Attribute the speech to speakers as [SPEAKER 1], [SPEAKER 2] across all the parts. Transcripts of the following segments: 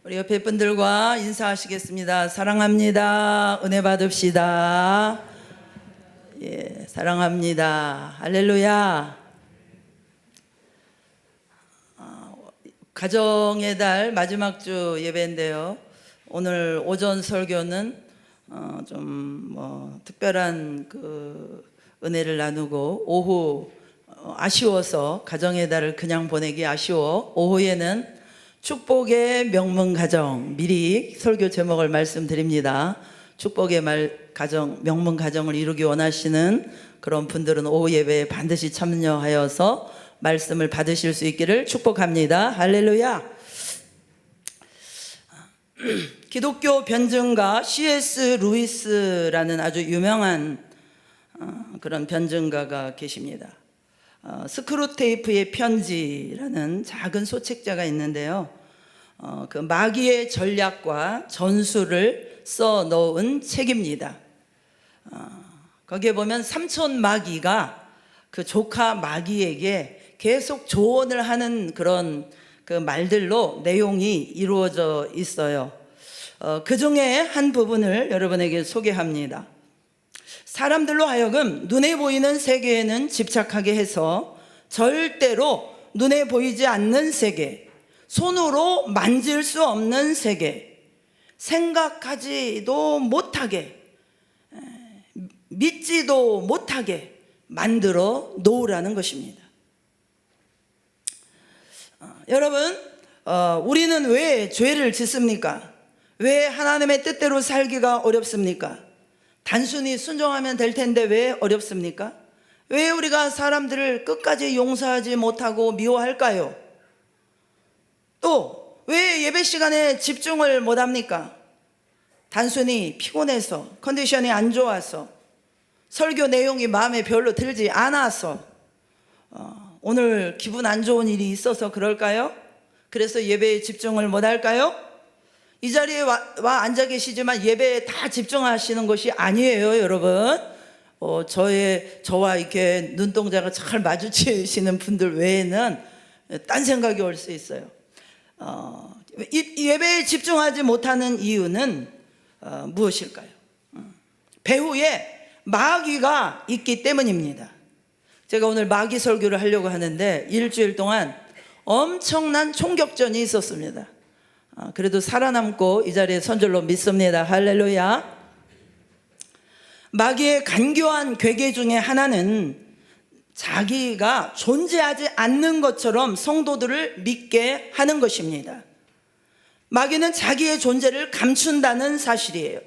[SPEAKER 1] 우리 옆에 분들과 인사하시겠습니다. 사랑합니다. 은혜 받읍시다. 예, 사랑합니다. 할렐루야. 가정의 달 마지막 주 예배인데요. 오늘 오전 설교는 좀 특별한 은혜를 나누고, 오후 아쉬워서 가정의 달을 그냥 보내기 아쉬워 오후에는 축복의 명문 가정, 미리 설교 제목을 말씀드립니다. 축복의 명문 가정을 이루기 원하시는 그런 분들은 오후 예배에 반드시 참여하여서 말씀을 받으실 수 있기를 축복합니다. 할렐루야. 기독교 변증가 C.S. 루이스라는 아주 유명한 그런 변증가가 계십니다. 스크루테이프의 편지라는 작은 소책자가 있는데요. 그 마귀의 전략과 전술을 써 넣은 책입니다. 거기에 보면 삼촌 마귀가 그 조카 마귀에게 계속 조언을 하는 그런 그 말들로 내용이 이루어져 있어요. 그 중에 한 부분을 여러분에게 소개합니다. 사람들로 하여금 눈에 보이는 세계에는 집착하게 해서 절대로 눈에 보이지 않는 세계, 손으로 만질 수 없는 세계, 생각하지도 못하게, 믿지도 못하게 만들어 놓으라는 것입니다. 여러분, 우리는 왜 죄를 짓습니까? 왜 하나님의 뜻대로 살기가 어렵습니까? 단순히 순종하면 될 텐데 왜 어렵습니까? 왜 우리가 사람들을 끝까지 용서하지 못하고 미워할까요? 또 왜 예배 시간에 집중을 못합니까? 단순히 피곤해서, 컨디션이 안 좋아서, 설교 내용이 마음에 별로 들지 않아서, 오늘 기분 안 좋은 일이 있어서 그럴까요? 그래서 예배에 집중을 못할까요? 이 자리에 와 앉아 계시지만 예배에 다 집중하시는 것이 아니에요, 여러분. 저와 이렇게 눈동자가 잘 마주치시는 분들 외에는 딴 생각이 올 수 있어요. 예배에 집중하지 못하는 이유는 무엇일까요? 배후에 마귀가 있기 때문입니다. 제가 오늘 마귀 설교를 하려고 하는데 일주일 동안 엄청난 총격전이 있었습니다. 그래도 살아남고 이 자리에 선 줄로 믿습니다. 할렐루야. 마귀의 간교한 괴계 중에 하나는 자기가 존재하지 않는 것처럼 성도들을 믿게 하는 것입니다. 마귀는 자기의 존재를 감춘다는 사실이에요.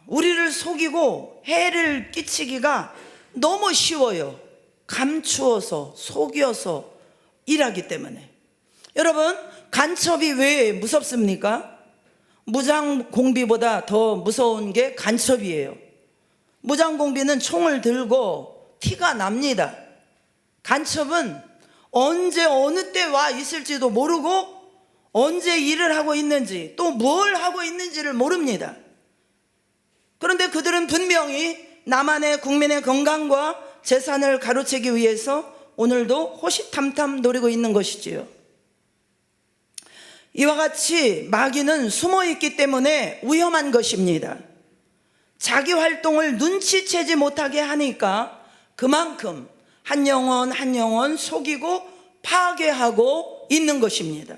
[SPEAKER 1] 우리를 속이고 해를 끼치기가 너무 쉬워요. 감추어서 속여서 일하기 때문에. 여러분, 간첩이 왜 무섭습니까? 무장공비보다 더 무서운 게 간첩이에요. 무장공비는 총을 들고 티가 납니다. 간첩은 언제 어느 때 와 있을지도 모르고 언제 일을 하고 있는지 또 뭘 하고 있는지를 모릅니다. 그런데 그들은 분명히 나만의 국민의 건강과 재산을 가로채기 위해서 오늘도 호시탐탐 노리고 있는 것이지요. 이와 같이 마귀는 숨어있기 때문에 위험한 것입니다. 자기 활동을 눈치채지 못하게 하니까 그만큼 한 영혼 속이고 파괴하고 있는 것입니다.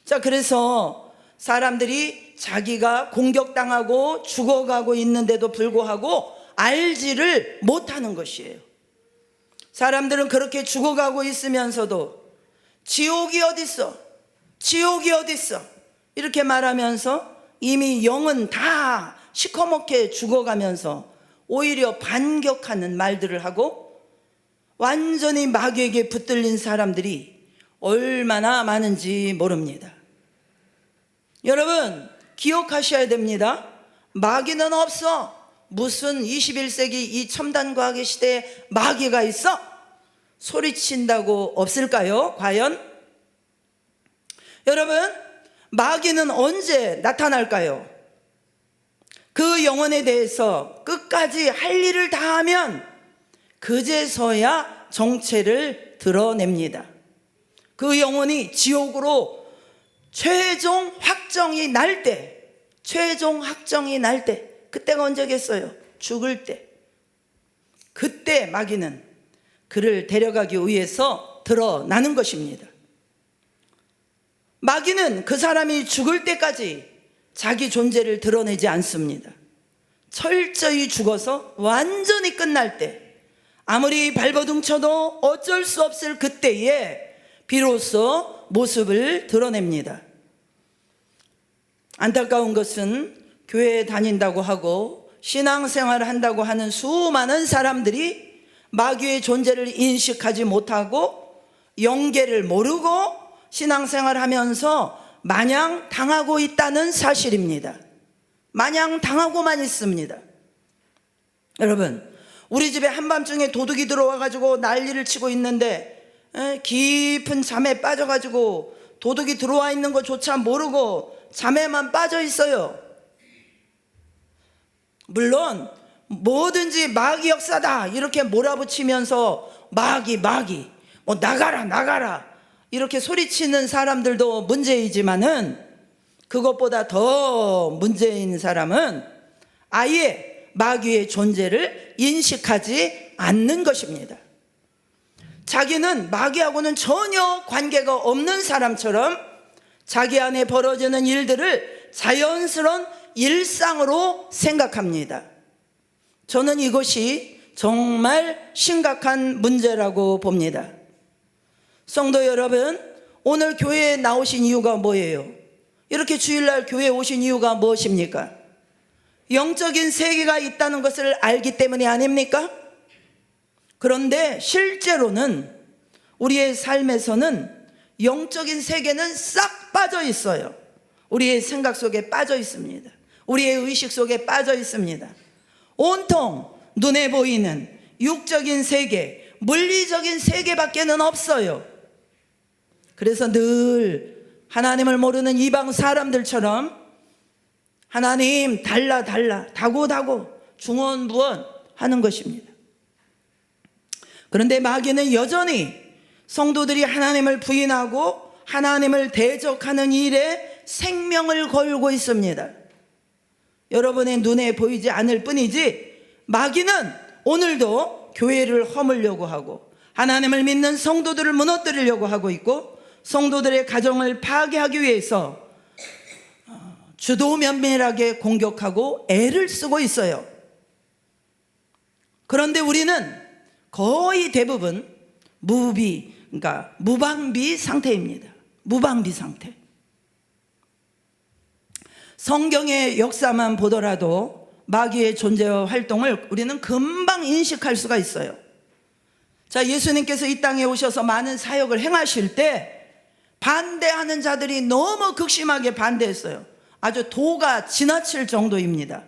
[SPEAKER 1] 자, 그래서 사람들이 자기가 공격당하고 죽어가고 있는데도 불구하고 알지를 못하는 것이에요. 사람들은 그렇게 죽어가고 있으면서도 지옥이 어딨어? 지옥이 어딨어? 이렇게 말하면서 이미 영은 다 시커멓게 죽어가면서 오히려 반격하는 말들을 하고 완전히 마귀에게 붙들린 사람들이 얼마나 많은지 모릅니다. 여러분, 기억하셔야 됩니다. 마귀는 없어. 무슨 21세기 이 첨단과학의 시대에 마귀가 있어? 소리친다고 없을까요? 과연? 여러분, 마귀는 언제 나타날까요? 그 영혼에 대해서 끝까지 할 일을 다하면 그제서야 정체를 드러냅니다. 그 영혼이 지옥으로 최종 확정이 날 때, 그때가 언제겠어요? 죽을 때. 그때 마귀는 그를 데려가기 위해서 드러나는 것입니다. 마귀는 그 사람이 죽을 때까지 자기 존재를 드러내지 않습니다. 철저히 죽어서 완전히 끝날 때, 아무리 발버둥 쳐도 어쩔 수 없을 그때에 비로소 모습을 드러냅니다. 안타까운 것은 교회에 다닌다고 하고 신앙생활을 한다고 하는 수많은 사람들이 마귀의 존재를 인식하지 못하고 영계를 모르고 신앙생활을 하면서 마냥 당하고 있다는 사실입니다. 마냥 당하고만 있습니다. 여러분, 우리 집에 한밤중에 도둑이 들어와가지고 난리를 치고 있는데 깊은 잠에 빠져가지고 도둑이 들어와 있는 것조차 모르고 잠에만 빠져 있어요. 물론 뭐든지 마귀 역사다 이렇게 몰아붙이면서 마귀 뭐 나가라 이렇게 소리치는 사람들도 문제이지만은, 그것보다 더 문제인 사람은 아예 마귀의 존재를 인식하지 않는 것입니다. 자기는 마귀하고는 전혀 관계가 없는 사람처럼 자기 안에 벌어지는 일들을 자연스러운 일상으로 생각합니다. 저는 이것이 정말 심각한 문제라고 봅니다. 성도 여러분, 오늘 교회에 나오신 이유가 뭐예요? 이렇게 주일날 교회에 오신 이유가 무엇입니까? 영적인 세계가 있다는 것을 알기 때문이 아닙니까? 그런데 실제로는 우리의 삶에서는 영적인 세계는 싹 빠져 있어요. 우리의 생각 속에 빠져 있습니다. 우리의 의식 속에 빠져 있습니다. 온통 눈에 보이는 육적인 세계, 물리적인 세계밖에는 없어요. 그래서 늘 하나님을 모르는 이방 사람들처럼 하나님 달라 다고 중언부언 하는 것입니다. 그런데 마귀는 여전히 성도들이 하나님을 부인하고 하나님을 대적하는 일에 생명을 걸고 있습니다. 여러분의 눈에 보이지 않을 뿐이지 마귀는 오늘도 교회를 허물려고 하고 하나님을 믿는 성도들을 무너뜨리려고 하고 있고, 성도들의 가정을 파괴하기 위해서 주도면밀하게 공격하고 애를 쓰고 있어요. 그런데 우리는 거의 대부분 무방비 상태입니다. 무방비 상태. 성경의 역사만 보더라도 마귀의 존재와 활동을 우리는 금방 인식할 수가 있어요. 자, 예수님께서 이 땅에 오셔서 많은 사역을 행하실 때 반대하는 자들이 너무 극심하게 반대했어요. 아주 도가 지나칠 정도입니다.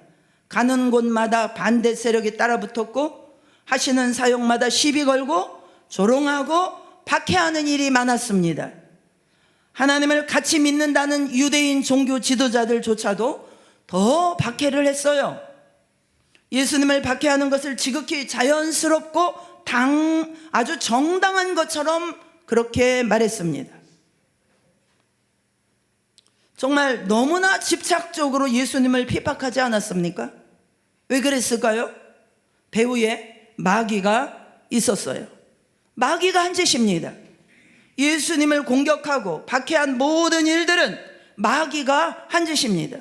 [SPEAKER 1] 가는 곳마다 반대 세력이 따라붙었고 하시는 사역마다 시비 걸고 조롱하고 박해하는 일이 많았습니다. 하나님을 같이 믿는다는 유대인 종교 지도자들조차도 더 박해를 했어요. 예수님을 박해하는 것을 지극히 자연스럽고 아주 정당한 것처럼 그렇게 말했습니다. 정말 너무나 집착적으로 예수님을 핍박하지 않았습니까? 왜 그랬을까요? 배후에 마귀가 있었어요. 마귀가 한 짓입니다. 예수님을 공격하고 박해한 모든 일들은 마귀가 한 짓입니다.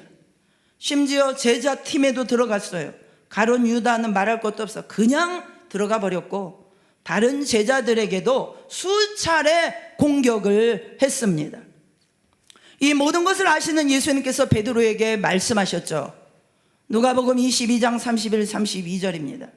[SPEAKER 1] 심지어 제자팀에도 들어갔어요. 가룟 유다는 말할 것도 없어 그냥 들어가 버렸고, 다른 제자들에게도 수차례 공격을 했습니다. 이 모든 것을 아시는 예수님께서 베드로에게 말씀하셨죠. 누가복음 22장 31, 32절입니다.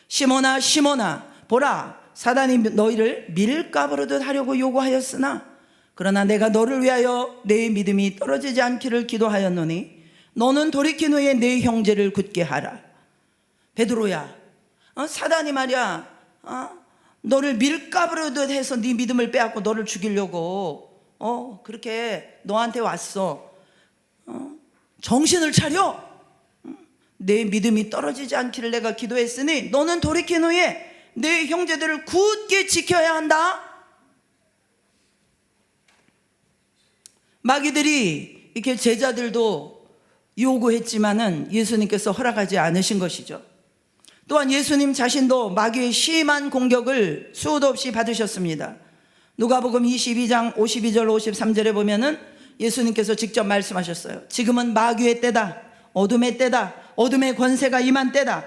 [SPEAKER 1] 시몬아 시몬아 보라, 사단이 너희를 밀가부르듯 하려고 요구하였으나 그러나 내가 너를 위하여 내 믿음이 떨어지지 않기를 기도하였노니 너는 돌이킨 후에 내 형제를 굳게 하라. 베드로야, 사단이 말이야 너를 밀가부르듯 해서 네 믿음을 빼앗고 너를 죽이려고 그렇게 너한테 왔어. 정신을 차려. 내 믿음이 떨어지지 않기를 내가 기도했으니 너는 돌이킨 후에 내 형제들을 굳게 지켜야 한다. 마귀들이 이렇게 제자들도 요구했지만은 예수님께서 허락하지 않으신 것이죠. 또한 예수님 자신도 마귀의 심한 공격을 수도 없이 받으셨습니다. 누가복음 22장 52절 53절에 보면은 예수님께서 직접 말씀하셨어요. 지금은 마귀의 때다, 어둠의 때다, 어둠의 권세가 임한 때다.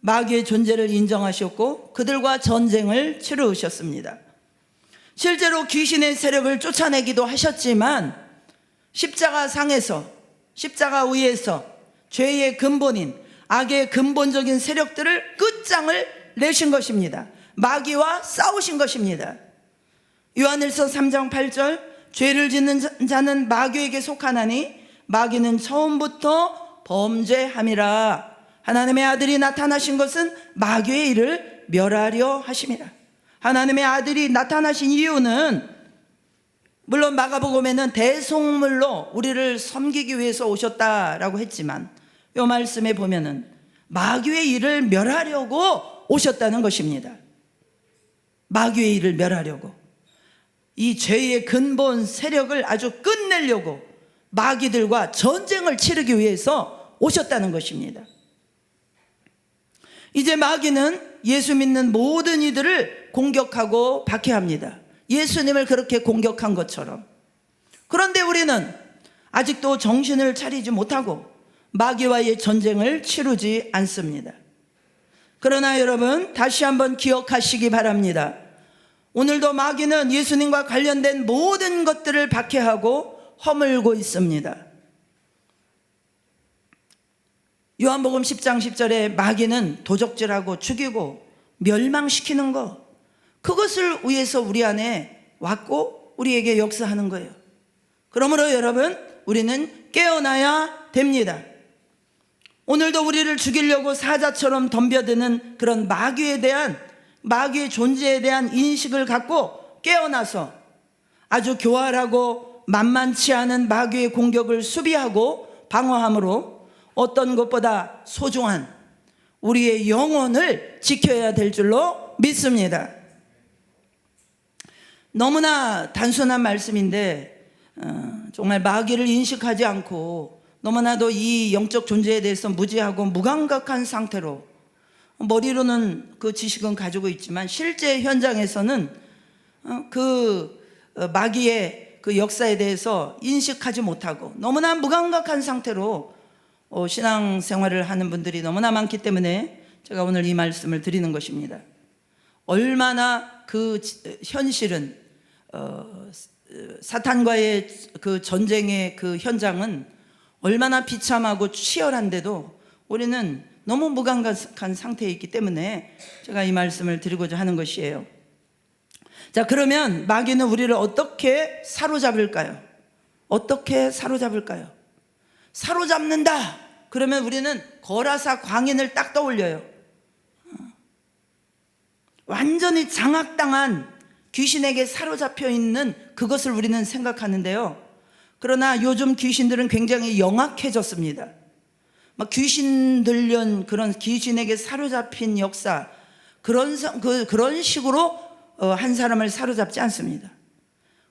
[SPEAKER 1] 마귀의 존재를 인정하셨고 그들과 전쟁을 치르셨습니다. 실제로 귀신의 세력을 쫓아내기도 하셨지만 십자가 상에서, 십자가 위에서 죄의 근본인 악의 근본적인 세력들을 끝장을 내신 것입니다. 마귀와 싸우신 것입니다. 요한일서 3장 8절, 죄를 짓는 자는 마귀에게 속하나니 마귀는 처음부터 범죄함이라. 하나님의 아들이 나타나신 것은 마귀의 일을 멸하려 하심이라. 하나님의 아들이 나타나신 이유는 물론 마가복음에는 대속물로 우리를 섬기기 위해서 오셨다라고 했지만 이 말씀에 보면은 마귀의 일을 멸하려고 오셨다는 것입니다. 마귀의 일을 멸하려고, 이 죄의 근본 세력을 아주 끝내려고 마귀들과 전쟁을 치르기 위해서 오셨다는 것입니다. 이제 마귀는 예수 믿는 모든 이들을 공격하고 박해합니다. 예수님을 그렇게 공격한 것처럼. 그런데 우리는 아직도 정신을 차리지 못하고 마귀와의 전쟁을 치르지 않습니다. 그러나 여러분, 다시 한번 기억하시기 바랍니다. 오늘도 마귀는 예수님과 관련된 모든 것들을 박해하고 허물고 있습니다. 요한복음 10장 10절에 마귀는 도적질하고 죽이고 멸망시키는 것, 그것을 위해서 우리 안에 왔고 우리에게 역사하는 거예요. 그러므로 여러분, 우리는 깨어나야 됩니다. 오늘도 우리를 죽이려고 사자처럼 덤벼드는 그런 마귀의 존재에 대한 인식을 갖고 깨어나서 아주 교활하고 만만치 않은 마귀의 공격을 수비하고 방어함으로 어떤 것보다 소중한 우리의 영혼을 지켜야 될 줄로 믿습니다. 너무나 단순한 말씀인데 정말 마귀를 인식하지 않고 너무나도 이 영적 존재에 대해서 무지하고 무감각한 상태로, 머리로는 그 지식은 가지고 있지만 실제 현장에서는 그 마귀의 그 역사에 대해서 인식하지 못하고 너무나 무감각한 상태로 신앙생활을 하는 분들이 너무나 많기 때문에 제가 오늘 이 말씀을 드리는 것입니다. 얼마나 그 현실은 사탄과의 그 전쟁의 그 현장은 얼마나 비참하고 치열한데도 우리는 너무 무감각한 상태에 있기 때문에 제가 이 말씀을 드리고자 하는 것이에요. 자, 그러면 마귀는 우리를 어떻게 사로잡을까요? 어떻게 사로잡을까요? 사로잡는다 그러면 우리는 거라사 광인을 딱 떠올려요. 완전히 장악당한 귀신에게 사로잡혀 있는 그것을 우리는 생각하는데요. 그러나 요즘 귀신들은 굉장히 영악해졌습니다. 막 귀신 들련 그런 귀신에게 사로잡힌 역사, 그런 식으로 한 사람을 사로잡지 않습니다.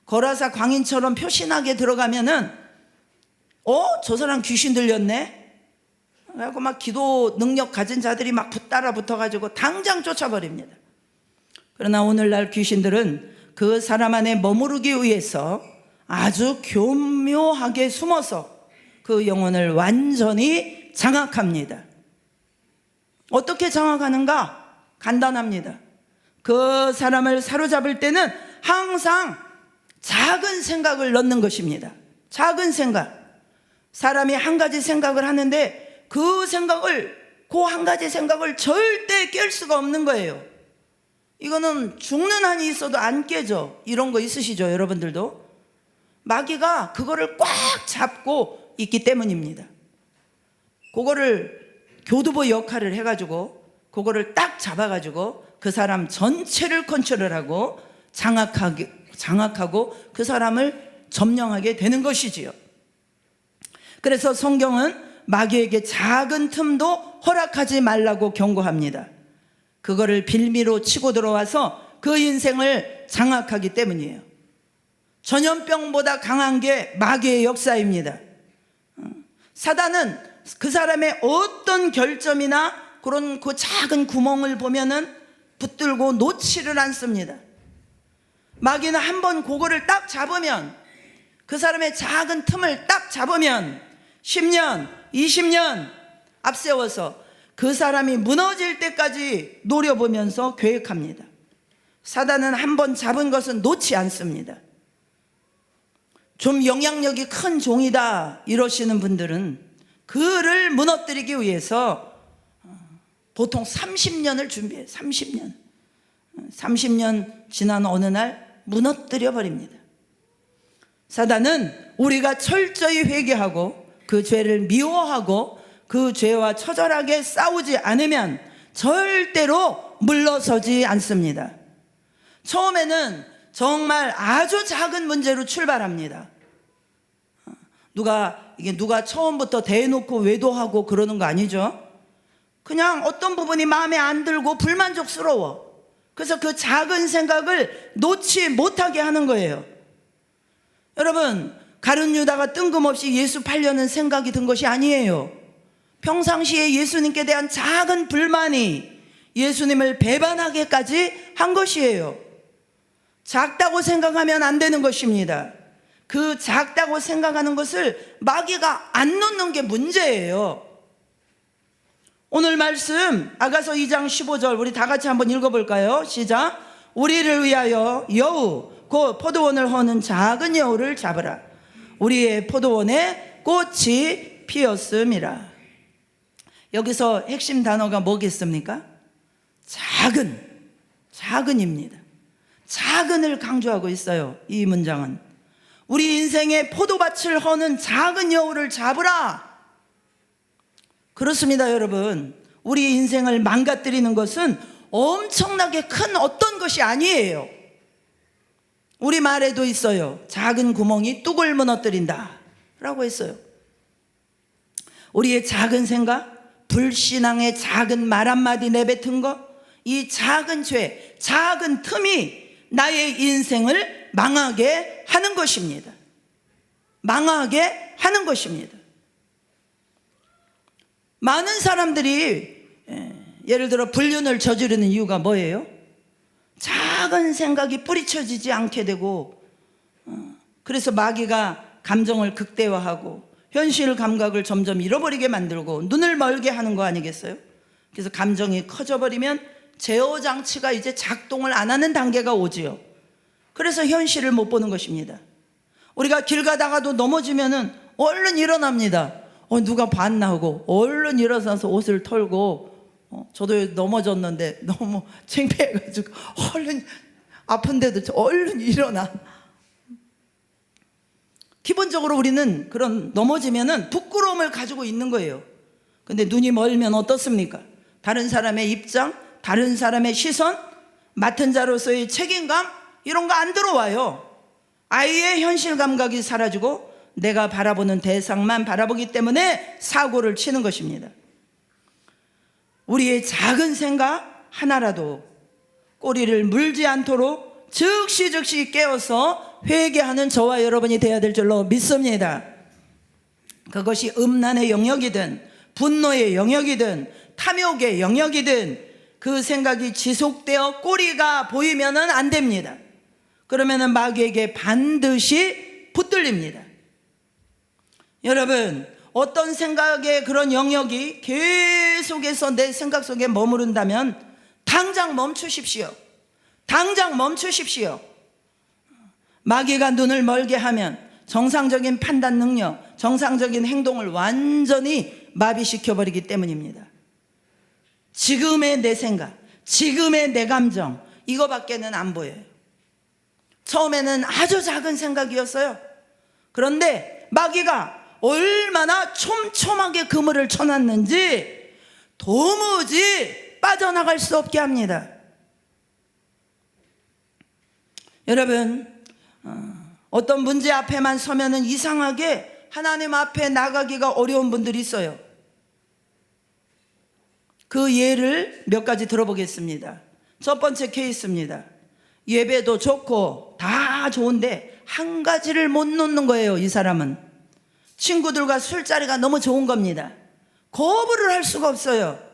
[SPEAKER 1] 거라사 광인처럼 표신하게 들어가면은 저 사람 귀신 들렸네? 그래갖고 막 기도 능력 가진 자들이 막 따라 붙어가지고 당장 쫓아버립니다. 그러나 오늘날 귀신들은 그 사람 안에 머무르기 위해서 아주 교묘하게 숨어서 그 영혼을 완전히 장악합니다. 어떻게 장악하는가? 간단합니다. 그 사람을 사로잡을 때는 항상 작은 생각을 넣는 것입니다. 작은 생각. 사람이 한 가지 생각을 하는데 그 한 가지 생각을 절대 깰 수가 없는 거예요. 이거는 죽는 한이 있어도 안 깨져. 이런 거 있으시죠, 여러분들도? 마귀가 그거를 꽉 잡고 있기 때문입니다. 그거를 교두보 역할을 해가지고 그거를 딱 잡아가지고 그 사람 전체를 컨트롤하고 장악하고 그 사람을 점령하게 되는 것이지요. 그래서 성경은 마귀에게 작은 틈도 허락하지 말라고 경고합니다. 그거를 빌미로 치고 들어와서 그 인생을 장악하기 때문이에요. 전염병보다 강한 게 마귀의 역사입니다. 사단은 그 사람의 어떤 결점이나 그런 그 작은 구멍을 보면은 붙들고 놓지를 않습니다. 마귀는 한번 그거를 딱 잡으면, 그 사람의 작은 틈을 딱 잡으면 10년, 20년 앞세워서 그 사람이 무너질 때까지 노려보면서 계획합니다. 사단은 한번 잡은 것은 놓지 않습니다. 좀 영향력이 큰 종이다 이러시는 분들은 그를 무너뜨리기 위해서 보통 30년을 준비해요. 30년 지난 어느 날 무너뜨려 버립니다. 사단은 우리가 철저히 회개하고 그 죄를 미워하고 그 죄와 처절하게 싸우지 않으면 절대로 물러서지 않습니다. 처음에는 정말 아주 작은 문제로 출발합니다. 누가 처음부터 대놓고 외도하고 그러는 거 아니죠? 그냥 어떤 부분이 마음에 안 들고 불만족스러워. 그래서 그 작은 생각을 놓지 못하게 하는 거예요. 여러분, 가룟 유다가 뜬금없이 예수 팔려는 생각이 든 것이 아니에요. 평상시에 예수님께 대한 작은 불만이 예수님을 배반하게까지 한 것이에요. 작다고 생각하면 안 되는 것입니다. 그 작다고 생각하는 것을 마귀가 안 놓는 게 문제예요. 오늘 말씀 아가서 2장 15절 우리 다 같이 한번 읽어볼까요? 시작. 우리를 위하여 여우 곧 포도원을 허는 작은 여우를 잡으라. 우리의 포도원에 꽃이 피었음이라. 여기서 핵심 단어가 뭐겠습니까? 작은입니다. 작은을 강조하고 있어요. 이 문장은 우리 인생의 포도밭을 허는 작은 여우를 잡으라. 그렇습니다, 여러분. 우리 인생을 망가뜨리는 것은 엄청나게 큰 어떤 것이 아니에요. 우리 말에도 있어요. 작은 구멍이 뚝을 무너뜨린다 라고 했어요. 우리의 작은 생각, 불신앙의 작은 말 한마디 내뱉은 것, 이 작은 죄, 작은 틈이 나의 인생을 망하게 하는 것입니다. 망하게 하는 것입니다. 많은 사람들이 예를 들어 불륜을 저지르는 이유가 뭐예요? 작은 생각이 뿌리쳐지지 않게 되고, 그래서 마귀가 감정을 극대화하고 현실 감각을 점점 잃어버리게 만들고 눈을 멀게 하는 거 아니겠어요? 그래서 감정이 커져버리면 제어 장치가 이제 작동을 안 하는 단계가 오지요. 그래서 현실을 못 보는 것입니다. 우리가 길 가다가도 넘어지면은 얼른 일어납니다. 누가 봤나 하고 얼른 일어서서 옷을 털고, 저도 넘어졌는데 너무 창피해가지고 얼른, 아픈데도 얼른 일어나. 기본적으로 우리는 그런 넘어지면은 부끄러움을 가지고 있는 거예요. 근데 눈이 멀면 어떻습니까? 다른 사람의 입장, 다른 사람의 시선, 맡은 자로서의 책임감, 이런 거 안 들어와요. 아예 현실 감각이 사라지고 내가 바라보는 대상만 바라보기 때문에 사고를 치는 것입니다. 우리의 작은 생각 하나라도 꼬리를 물지 않도록 즉시 깨어서 회개하는 저와 여러분이 되어야 될 줄로 믿습니다. 그것이 음란의 영역이든 분노의 영역이든 탐욕의 영역이든 그 생각이 지속되어 꼬리가 보이면은 안 됩니다. 그러면은 마귀에게 반드시 붙들립니다. 여러분, 어떤 생각의 그런 영역이 계속해서 내 생각 속에 머무른다면 당장 멈추십시오. 당장 멈추십시오. 마귀가 눈을 멀게 하면 정상적인 판단 능력, 정상적인 행동을 완전히 마비시켜버리기 때문입니다. 지금의 내 생각, 지금의 내 감정, 이거밖에는 안 보여요. 처음에는 아주 작은 생각이었어요. 그런데 마귀가 얼마나 촘촘하게 그물을 쳐놨는지 도무지 빠져나갈 수 없게 합니다. 여러분, 어떤 문제 앞에만 서면은 이상하게 하나님 앞에 나가기가 어려운 분들이 있어요. 그 예를 몇 가지 들어보겠습니다. 첫 번째 케이스입니다. 예배도 좋고 다 좋은데 한 가지를 못 놓는 거예요. 이 사람은 친구들과 술자리가 너무 좋은 겁니다. 거부를 할 수가 없어요.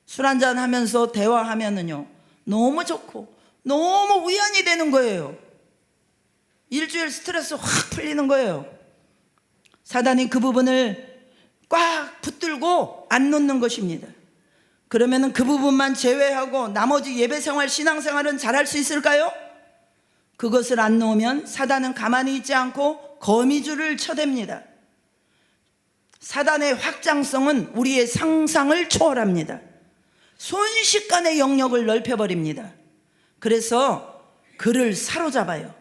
[SPEAKER 1] 술 한잔 하면서 대화하면은요 너무 좋고 너무 위안이 되는 거예요. 일주일 스트레스 확 풀리는 거예요. 사단이 그 부분을 꽉 붙들고 안 놓는 것입니다. 그러면은 그 부분만 제외하고 나머지 예배생활, 신앙생활은 잘할 수 있을까요? 그것을 안 놓으면 사단은 가만히 있지 않고 거미줄을 쳐댑니다. 사단의 확장성은 우리의 상상을 초월합니다. 순식간에 영역을 넓혀버립니다. 그래서 그를 사로잡아요.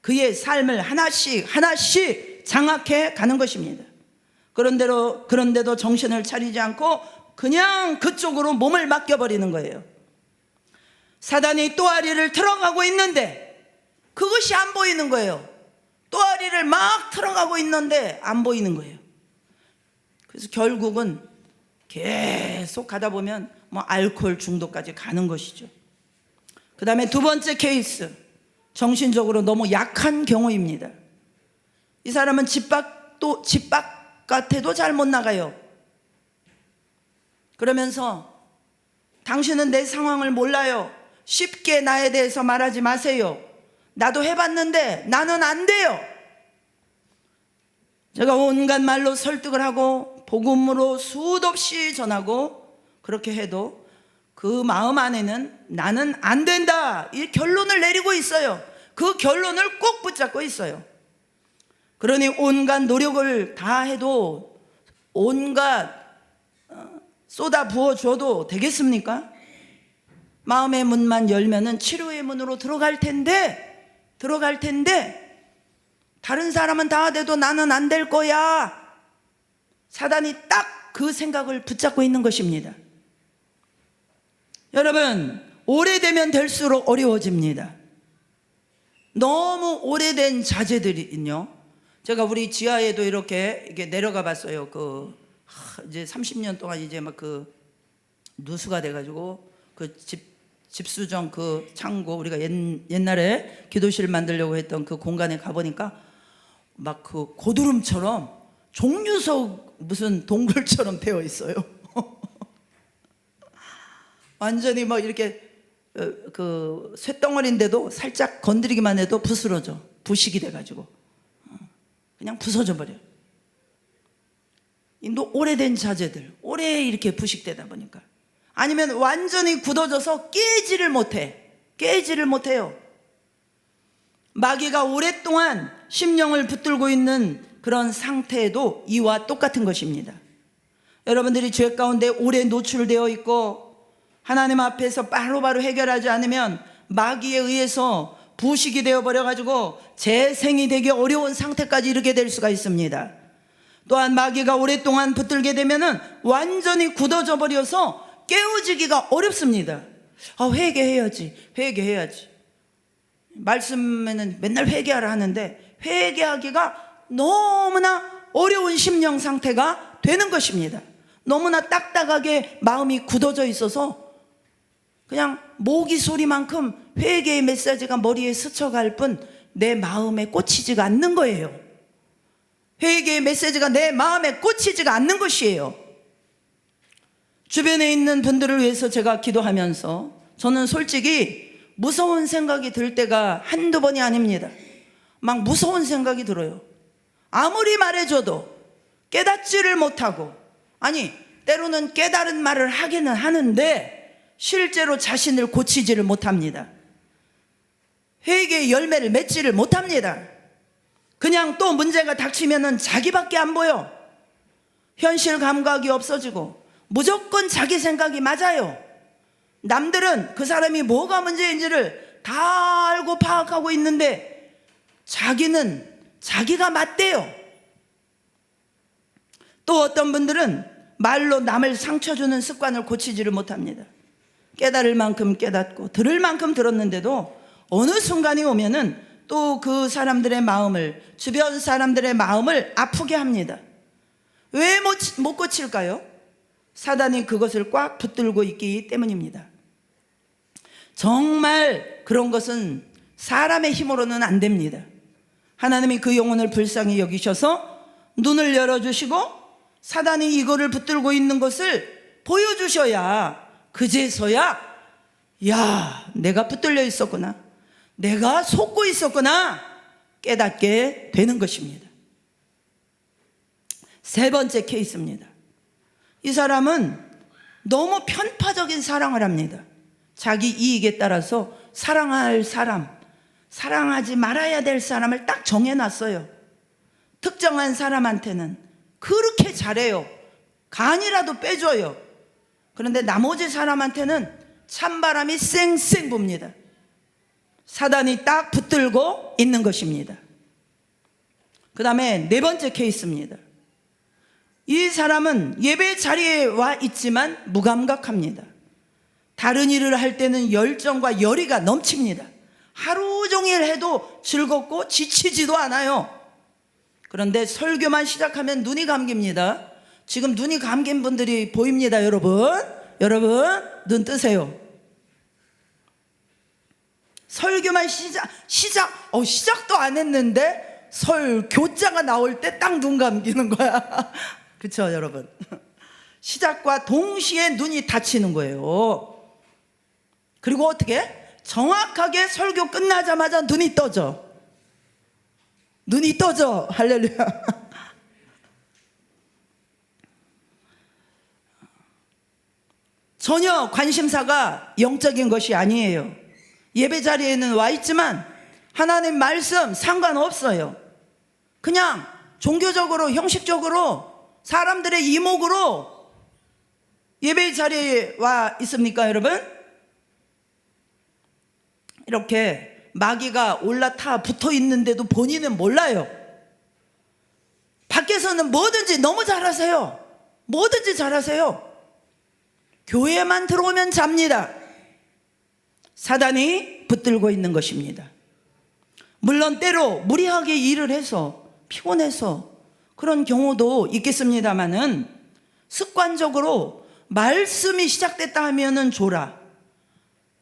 [SPEAKER 1] 그의 삶을 하나씩 하나씩 장악해 가는 것입니다. 그런데도 정신을 차리지 않고 그냥 그쪽으로 몸을 맡겨버리는 거예요. 사단이 또아리를 틀어가고 있는데 그것이 안 보이는 거예요. 또아리를 막 틀어가고 있는데 안 보이는 거예요. 그래서 결국은 계속 가다 보면 뭐 알코올 중독까지 가는 것이죠. 그 다음에 두 번째 케이스, 정신적으로 너무 약한 경우입니다. 이 사람은 집 바깥에도 잘 못 나가요. 그러면서 당신은 내 상황을 몰라요. 쉽게 나에 대해서 말하지 마세요. 나도 해봤는데 나는 안 돼요. 제가 온갖 말로 설득을 하고 복음으로 수도 없이 전하고 그렇게 해도 그 마음 안에는 나는 안 된다 이 결론을 내리고 있어요. 그 결론을 꼭 붙잡고 있어요. 그러니 온갖 노력을 다 해도 온갖 쏟아 부어줘도 되겠습니까? 마음의 문만 열면은 치료의 문으로 들어갈 텐데 다른 사람은 다 돼도 나는 안 될 거야. 사단이 딱 그 생각을 붙잡고 있는 것입니다. 여러분, 오래되면 될수록 어려워집니다. 너무 오래된 자재들은요, 제가 우리 지하에도 이렇게 내려가 봤어요. 이제 30년 동안 이제 막 누수가 돼가지고 집수정 창고, 우리가 옛날에 기도실 만들려고 했던 그 공간에 가보니까 막 고드름처럼 종류석 무슨 동굴처럼 되어 있어요. 완전히 막 이렇게 쇳덩어리인데도 살짝 건드리기만 해도 부스러져. 부식이 돼가지고 그냥 부서져 버려요. 오래된 자재들, 오래 이렇게 부식되다 보니까, 아니면 완전히 굳어져서 깨지를 못해요. 마귀가 오랫동안 심령을 붙들고 있는 그런 상태에도 이와 똑같은 것입니다. 여러분들이 죄 가운데 오래 노출되어 있고 하나님 앞에서 바로바로 해결하지 않으면 마귀에 의해서 부식이 되어버려가지고 재생이 되기 어려운 상태까지 이르게 될 수가 있습니다. 또한 마귀가 오랫동안 붙들게 되면은 완전히 굳어져 버려서 깨어지기가 어렵습니다. 회개해야지. 말씀에는 맨날 회개하라 하는데 회개하기가 너무나 어려운 심령 상태가 되는 것입니다. 너무나 딱딱하게 마음이 굳어져 있어서 그냥 모기 소리만큼 회개의 메시지가 머리에 스쳐갈 뿐 내 마음에 꽂히지가 않는 거예요. 회개의 메시지가 내 마음에 꽂히지가 않는 것이에요. 주변에 있는 분들을 위해서 제가 기도하면서 저는 솔직히 무서운 생각이 들 때가 한두 번이 아닙니다. 막 무서운 생각이 들어요. 아무리 말해줘도 깨닫지를 못하고, 아니 때로는 깨달은 말을 하기는 하는데 실제로 자신을 고치지를 못합니다. 회개의 열매를 맺지를 못합니다. 그냥 또 문제가 닥치면은 자기밖에 안 보여. 현실 감각이 없어지고 무조건 자기 생각이 맞아요. 남들은 그 사람이 뭐가 문제인지를 다 알고 파악하고 있는데 자기는 자기가 맞대요. 또 어떤 분들은 말로 남을 상처 주는 습관을 고치지를 못합니다. 깨달을 만큼 깨닫고 들을 만큼 들었는데도 어느 순간이 오면은 또 그 사람들의 마음을, 주변 사람들의 마음을 아프게 합니다. 왜 못 고칠까요? 사단이 그것을 꽉 붙들고 있기 때문입니다. 정말 그런 것은 사람의 힘으로는 안 됩니다. 하나님이 그 영혼을 불쌍히 여기셔서 눈을 열어주시고 사단이 이거를 붙들고 있는 것을 보여주셔야 그제서야 야, 내가 붙들려 있었구나, 내가 속고 있었구나 깨닫게 되는 것입니다. 세 번째 케이스입니다. 이 사람은 너무 편파적인 사랑을 합니다. 자기 이익에 따라서 사랑할 사람, 사랑하지 말아야 될 사람을 딱 정해놨어요. 특정한 사람한테는 그렇게 잘해요. 간이라도 빼줘요. 그런데 나머지 사람한테는 찬바람이 쌩쌩 붑니다. 사단이 딱 붙들고 있는 것입니다. 그 다음에 네 번째 케이스입니다. 이 사람은 예배 자리에 와 있지만 무감각합니다. 다른 일을 할 때는 열정과 열의가 넘칩니다. 하루 종일 해도 즐겁고 지치지도 않아요. 그런데 설교만 시작하면 눈이 감깁니다. 지금 눈이 감긴 분들이 보입니다. 여러분 눈 뜨세요. 설교만 시작도 안 했는데 설교자가 나올 때 딱 눈 감기는 거야. 그렇죠, 여러분? 시작과 동시에 눈이 닫히는 거예요. 그리고 어떻게? 정확하게 설교 끝나자마자 눈이 떠져. 할렐루야. 전혀 관심사가 영적인 것이 아니에요. 예배 자리에는 와 있지만 하나님 말씀 상관없어요. 그냥 종교적으로, 형식적으로, 사람들의 이목으로 예배 자리에 와 있습니까, 여러분? 이렇게 마귀가 올라타 붙어 있는데도 본인은 몰라요. 밖에서는 뭐든지 너무 잘하세요. 뭐든지 잘하세요. 교회만 들어오면 잡니다. 사단이 붙들고 있는 것입니다. 물론 때로 무리하게 일을 해서 피곤해서 그런 경우도 있겠습니다만은 습관적으로 말씀이 시작됐다 하면은 졸아.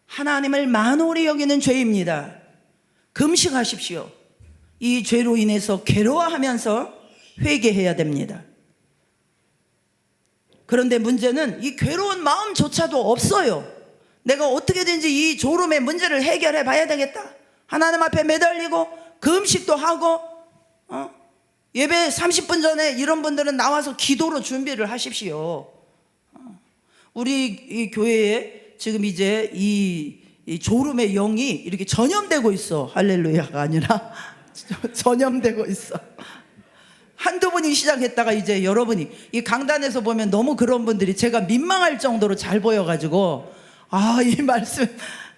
[SPEAKER 1] 하나님을 만홀히 여기는 죄입니다. 금식하십시오. 이 죄로 인해서 괴로워하면서 회개해야 됩니다. 그런데 문제는 이 괴로운 마음조차도 없어요. 내가 어떻게든지 이 졸음의 문제를 해결해 봐야 되겠다. 하나님 앞에 매달리고 금식도 하고 예배 30분 전에 이런 분들은 나와서 기도로 준비를 하십시오. 우리 이 교회에 지금 이제 이 졸음의 영이 이렇게 전염되고 있어. 할렐루야가 아니라 전염되고 있어. 한두 분이 시작했다가 이제 여러분이 이 강단에서 보면 너무 그런 분들이 제가 민망할 정도로 잘 보여가지고 이 말씀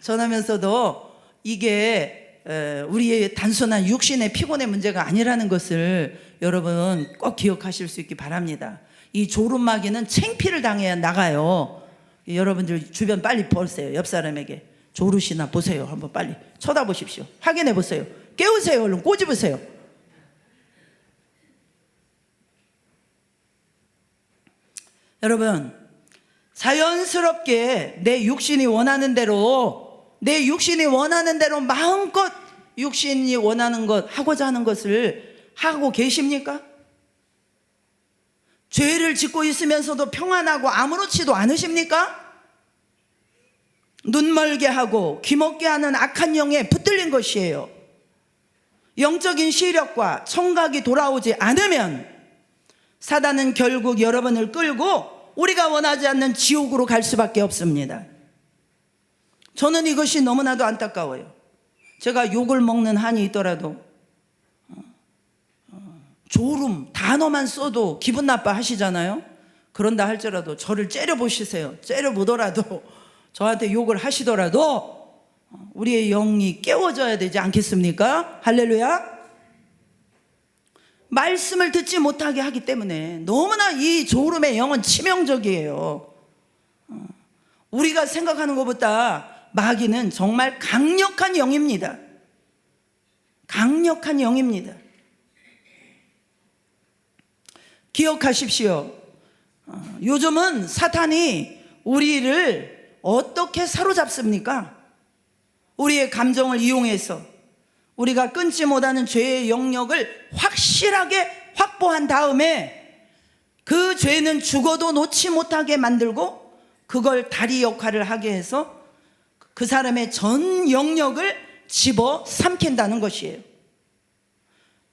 [SPEAKER 1] 전하면서도 이게 우리의 단순한 육신의 피곤의 문제가 아니라는 것을 여러분 꼭 기억하실 수 있기 바랍니다. 이 졸음마귀는 창피를 당해야 나가요. 여러분들 주변 빨리 보세요. 옆 사람에게 졸으시나 보세요. 한번 빨리 쳐다보십시오. 확인해 보세요. 깨우세요. 얼른 꼬집으세요. 여러분, 자연스럽게 내 육신이 원하는 대로 마음껏 육신이 원하는 것, 하고자 하는 것을 하고 계십니까? 죄를 짓고 있으면서도 평안하고 아무렇지도 않으십니까? 눈멀게 하고 귀먹게 하는 악한 영에 붙들린 것이에요. 영적인 시력과 청각이 돌아오지 않으면 사단은 결국 여러분을 끌고 우리가 원하지 않는 지옥으로 갈 수밖에 없습니다. 저는 이것이 너무나도 안타까워요. 제가 욕을 먹는 한이 있더라도 졸음 단어만 써도 기분 나빠 하시잖아요. 그런다 할지라도 저를 째려보시세요. 째려보더라도 저한테 욕을 하시더라도 우리의 영이 깨워져야 되지 않겠습니까? 할렐루야. 말씀을 듣지 못하게 하기 때문에 너무나 이 졸음의 영은 치명적이에요. 우리가 생각하는 것보다 마귀는 정말 강력한 영입니다. 강력한 영입니다. 기억하십시오. 요즘은 사탄이 우리를 어떻게 사로잡습니까? 우리의 감정을 이용해서, 우리가 끊지 못하는 죄의 영역을 확실하게 확보한 다음에 그 죄는 죽어도 놓지 못하게 만들고 그걸 다리 역할을 하게 해서 그 사람의 전 영역을 집어 삼킨다는 것이에요.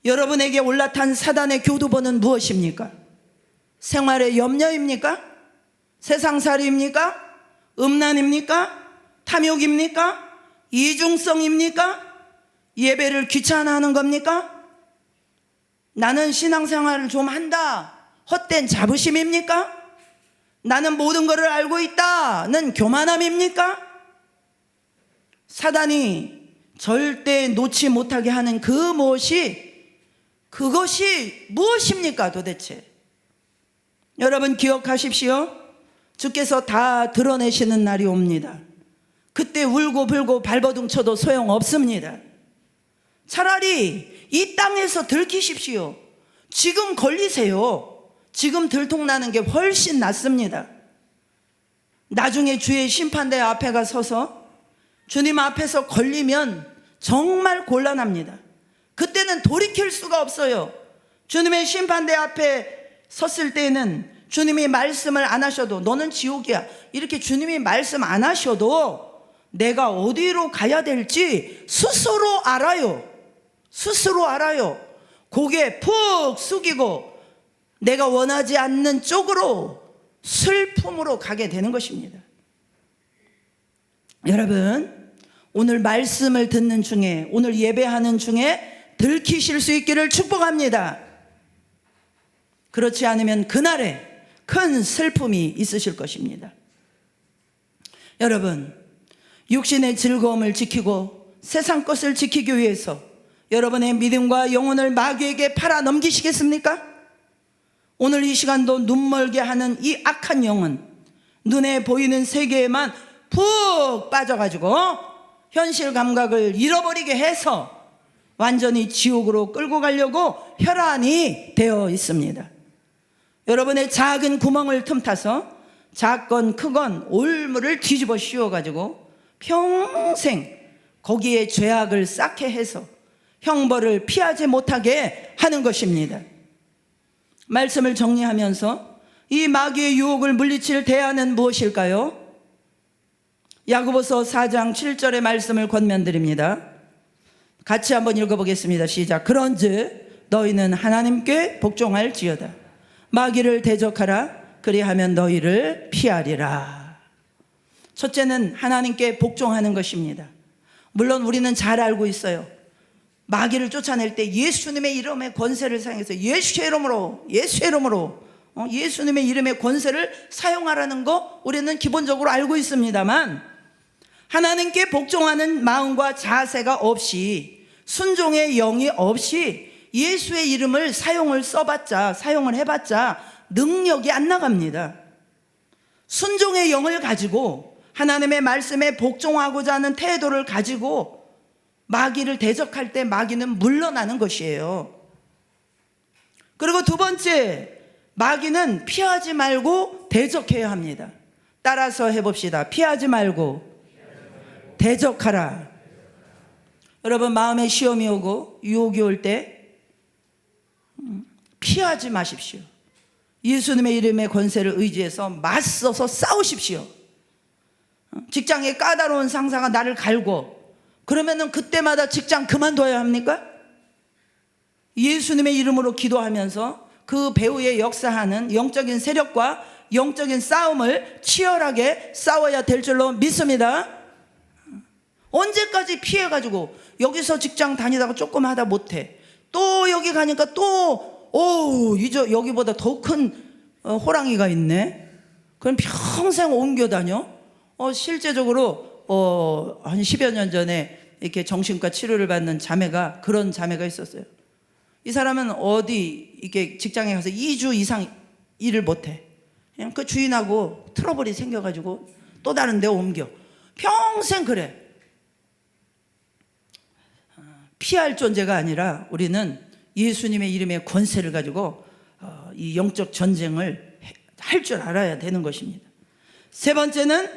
[SPEAKER 1] 여러분에게 올라탄 사단의 교두보는 무엇입니까? 생활의 염려입니까? 세상살이입니까? 음란입니까? 탐욕입니까? 이중성입니까? 예배를 귀찮아하는 겁니까? 나는 신앙생활을 좀 한다, 헛된 자부심입니까? 나는 모든 것을 알고 있다는 교만함입니까? 사단이 절대 놓지 못하게 하는 그것이 무엇입니까 도대체? 여러분 기억하십시오. 주께서 다 드러내시는 날이 옵니다. 그때 울고 불고 발버둥 쳐도 소용없습니다. 차라리 이 땅에서 들키십시오. 지금 걸리세요. 지금 들통나는 게 훨씬 낫습니다. 나중에 주의 심판대 앞에 가 서서 주님 앞에서 걸리면 정말 곤란합니다. 그때는 돌이킬 수가 없어요. 주님의 심판대 앞에 섰을 때는 주님이 말씀을 안 하셔도 너는 지옥이야 이렇게 주님이 말씀 안 하셔도 내가 어디로 가야 될지 스스로 알아요. 스스로 알아요. 고개 푹 숙이고 내가 원하지 않는 쪽으로 슬픔으로 가게 되는 것입니다. 여러분, 오늘 말씀을 듣는 중에, 오늘 예배하는 중에 들키실 수 있기를 축복합니다. 그렇지 않으면 그날에 큰 슬픔이 있으실 것입니다. 여러분, 육신의 즐거움을 지키고 세상 것을 지키기 위해서 여러분의 믿음과 영혼을 마귀에게 팔아 넘기시겠습니까? 오늘 이 시간도 눈멀게 하는 이 악한 영은 눈에 보이는 세계에만 푹 빠져가지고 현실 감각을 잃어버리게 해서 완전히 지옥으로 끌고 가려고 혈안이 되어 있습니다. 여러분의 작은 구멍을 틈타서 작건 크건 올무를 뒤집어 씌워가지고 평생 거기에 죄악을 쌓게 해서 형벌을 피하지 못하게 하는 것입니다. 말씀을 정리하면서 이 마귀의 유혹을 물리칠 대안은 무엇일까요? 야고보서 4장 7절의 말씀을 권면드립니다. 같이 한번 읽어보겠습니다. 시작. 그런즉 너희는 하나님께 복종할지어다. 마귀를 대적하라. 그리하면 너희를 피하리라. 첫째는 하나님께 복종하는 것입니다. 물론 우리는 잘 알고 있어요. 마귀를 쫓아낼 때 예수님의 이름의 권세를 사용해서 예수의 이름으로 예수님의 이름의 권세를 사용하라는 거 우리는 기본적으로 알고 있습니다만, 하나님께 복종하는 마음과 자세가 없이, 순종의 영이 없이 예수의 이름을 사용을 해봤자 능력이 안 나갑니다. 순종의 영을 가지고 하나님의 말씀에 복종하고자 하는 태도를 가지고 마귀를 대적할 때 마귀는 물러나는 것이에요. 그리고 두 번째, 마귀는 피하지 말고 대적해야 합니다. 따라서 해봅시다. 피하지 말고 대적하라. 여러분, 마음에 시험이 오고 유혹이 올 때 피하지 마십시오. 예수님의 이름의 권세를 의지해서 맞서서 싸우십시오. 직장에 까다로운 상사가 나를 갈고 그러면은 그때마다 직장 그만둬야 합니까? 예수님의 이름으로 기도하면서 그 배후에 역사하는 영적인 세력과 영적인 싸움을 치열하게 싸워야 될 줄로 믿습니다. 언제까지 피해가지고 여기서 직장 다니다가 조금 하다 못해, 또 여기 가니까 또 이제 여기보다 더 큰 호랑이가 있네. 그럼 평생 옮겨 다녀. 실제적으로 한 10여 년 전에 이렇게 정신과 치료를 받는 그런 자매가 있었어요. 이 사람은 어디 이렇게 직장에 가서 2주 이상 일을 못해. 그냥 그 주인하고 트러블이 생겨가지고 또 다른 데 옮겨. 평생 그래. 피할 존재가 아니라 우리는 예수님의 이름의 권세를 가지고 이 영적 전쟁을 할 줄 알아야 되는 것입니다. 세 번째는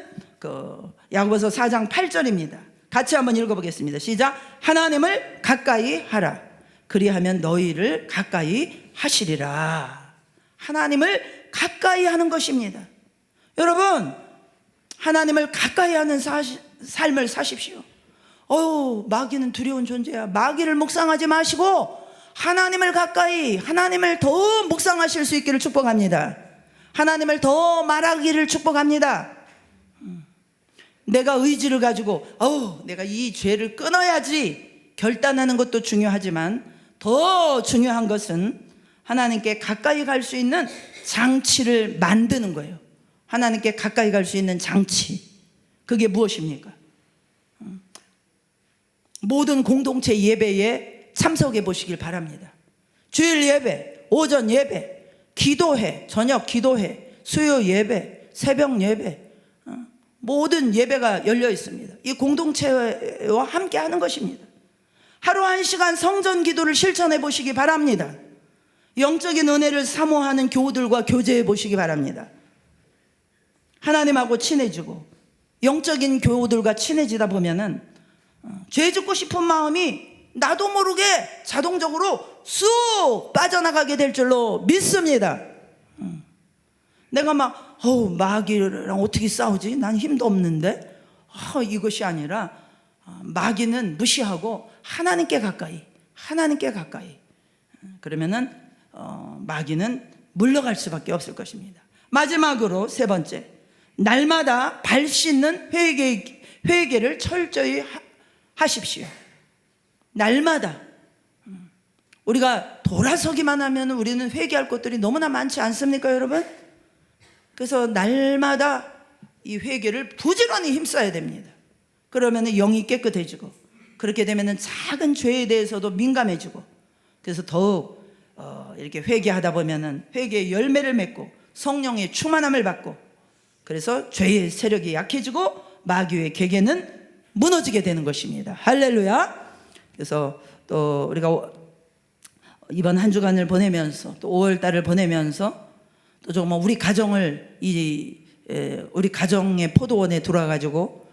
[SPEAKER 1] 야고보서 4장 8절입니다. 같이 한번 읽어보겠습니다. 시작. 하나님을 가까이 하라. 그리하면 너희를 가까이 하시리라. 하나님을 가까이 하는 것입니다. 여러분, 하나님을 가까이 하는 삶을 사십시오. 마귀는 두려운 존재야. 마귀를 묵상하지 마시고 하나님을 가까이, 하나님을 더 묵상하실 수 있기를 축복합니다. 하나님을 더 말하기를 축복합니다. 내가 의지를 가지고 내가 이 죄를 끊어야지 결단하는 것도 중요하지만 더 중요한 것은 하나님께 가까이 갈 수 있는 장치를 만드는 거예요. 하나님께 가까이 갈 수 있는 장치, 그게 무엇입니까? 모든 공동체 예배에 참석해 보시길 바랍니다. 주일 예배, 오전 예배, 기도회, 저녁 기도회, 수요 예배, 새벽 예배, 모든 예배가 열려 있습니다. 이 공동체와 함께 하는 것입니다. 하루 1시간 성전 기도를 실천해 보시기 바랍니다. 영적인 은혜를 사모하는 교우들과 교제해 보시기 바랍니다. 하나님하고 친해지고 영적인 교우들과 친해지다 보면은 죄 짓고 싶은 마음이 나도 모르게 자동적으로 쑥 빠져나가게 될 줄로 믿습니다. 내가 막 마귀랑 어떻게 싸우지? 난 힘도 없는데. 이것이 아니라 마귀는 무시하고 하나님께 가까이, 하나님께 가까이. 그러면은 마귀는 물러갈 수밖에 없을 것입니다. 마지막으로 세 번째, 날마다 발 씻는 회개를 철저히 하십시오. 날마다. 우리가 돌아서기만 하면 우리는 회개할 것들이 너무나 많지 않습니까, 여러분? 그래서 날마다 이 회개를 부지런히 힘써야 됩니다. 그러면 영이 깨끗해지고, 그렇게 되면 작은 죄에 대해서도 민감해지고, 그래서 더욱 이렇게 회개하다 보면은 회개의 열매를 맺고 성령의 충만함을 받고, 그래서 죄의 세력이 약해지고 마귀의 계계는 무너지게 되는 것입니다. 할렐루야. 그래서 또 우리가 이번 한 주간을 보내면서 또 5월 달을 보내면서 또 정말 우리 가정을 우리 가정의 포도원에 들어와가지고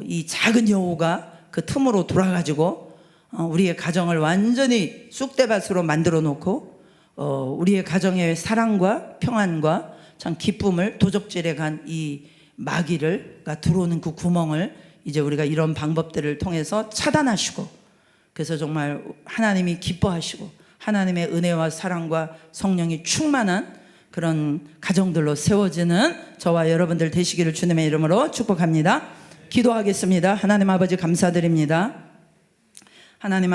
[SPEAKER 1] 이 작은 여우가 그 틈으로 들어와가지고 우리의 가정을 완전히 쑥대밭으로 만들어 놓고 우리의 가정의 사랑과 평안과 참 기쁨을 도적질해 간 이 마귀가 들어오는 그 구멍을 이제 우리가 이런 방법들을 통해서 차단하시고, 그래서 정말 하나님이 기뻐하시고 하나님의 은혜와 사랑과 성령이 충만한 그런 가정들로 세워지는 저와 여러분들 되시기를 주님의 이름으로 축복합니다. 기도하겠습니다. 하나님 아버지 감사드립니다. 하나님